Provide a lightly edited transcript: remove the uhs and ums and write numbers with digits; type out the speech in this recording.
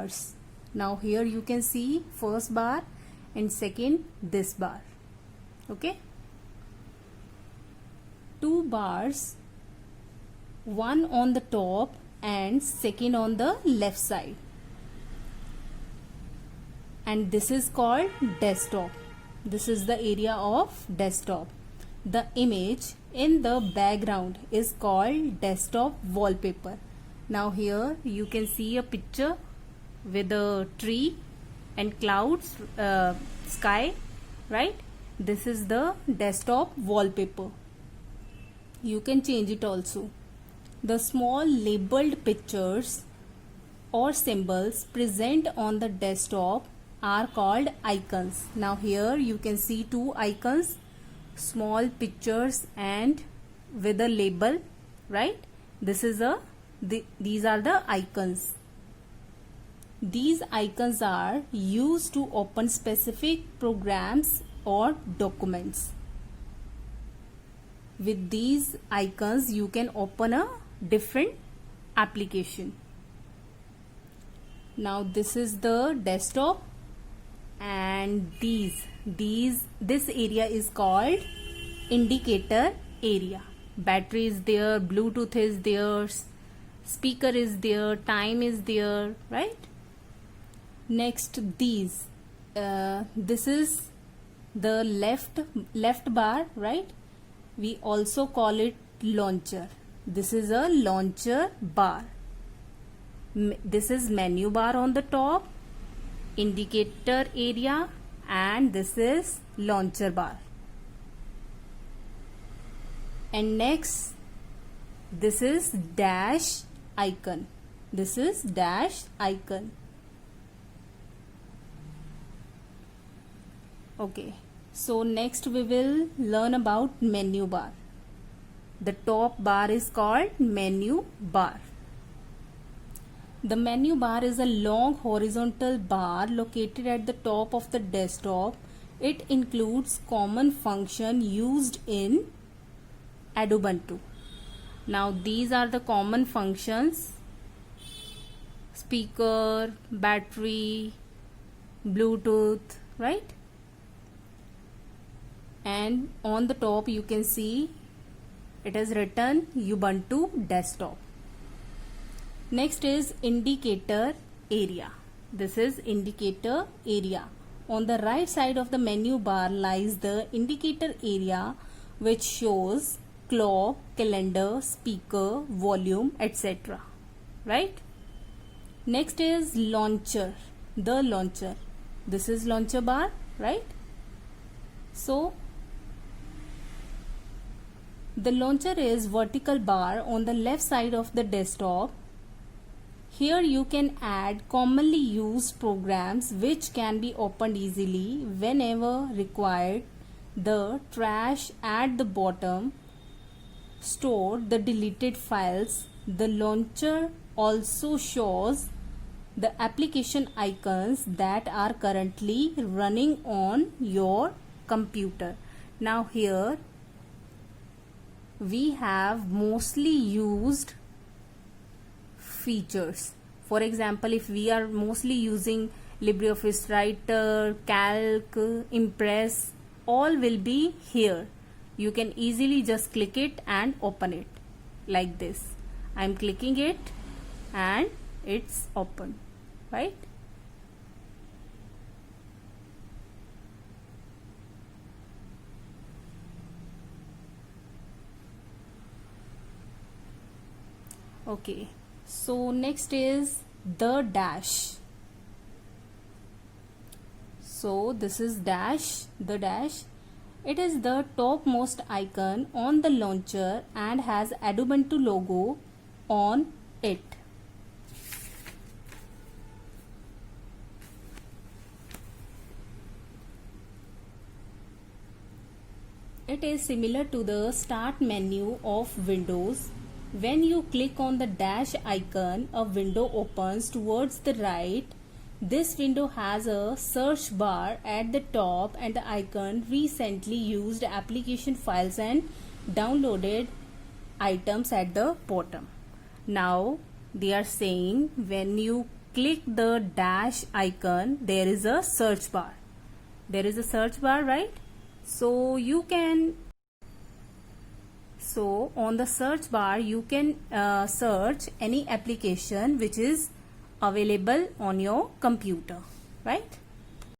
bars. Now here you can see first bar and second this bar. Okay, 2 bars, one on the top and second on the left side, and this is called desktop. This is the area of desktop. The image in the background is called desktop wallpaper. Now here you can see a picture with a tree and clouds, sky, right? This is the desktop wallpaper. You can change it also. The small labeled pictures or symbols present on the desktop are called icons. Now here you can see 2 icons, small pictures and with a label, right? These are the icons. These icons are used to open specific programs or documents. With these icons you can open a different application. Now this is the desktop, and this area is called indicator area. Battery is there, Bluetooth is there, speaker is there, time is there, right? Next, this is the left bar, right? We also call it launcher. This is a launcher bar. This is menu bar on the top, indicator area, and this is launcher bar. And next, this is dash icon. This is dash icon. Okay, so next we will learn about menu bar. The top bar is called menu bar. The menu bar is a long horizontal bar located at the top of the desktop. It includes common function used in Ubuntu. Now these are the common functions: speaker, battery, Bluetooth, right? And on the top you can see it is written Ubuntu desktop. Next is indicator area. This is indicator area. On the right side of the menu bar lies the indicator area, which shows clock, calendar, speaker, volume, etc. Right? Next is launcher. The launcher. This is launcher bar, right? So the launcher is vertical bar on the left side of the desktop. Here you can add commonly used programs which can be opened easily whenever required. The trash at the bottom store the deleted files. The launcher also shows the application icons that are currently running on your computer. Now here we have mostly used features. For example, if we are mostly using LibreOffice Writer, Calc, Impress, all will be here. You can easily just click it and open it like this. I am clicking it and it's open, right? Okay, so next is the dash. So this is dash, the dash. It is the topmost icon on the launcher and has Ubuntu logo on it. It is similar to the start menu of Windows. When you click on the dash icon, a window opens towards the right. This window has a search bar at the top and the icon recently used application files and downloaded items at the bottom. Now they are saying when you click the dash icon, there is a search bar. There is a search bar, right? So on the search bar you can search any application which is available on your computer, right?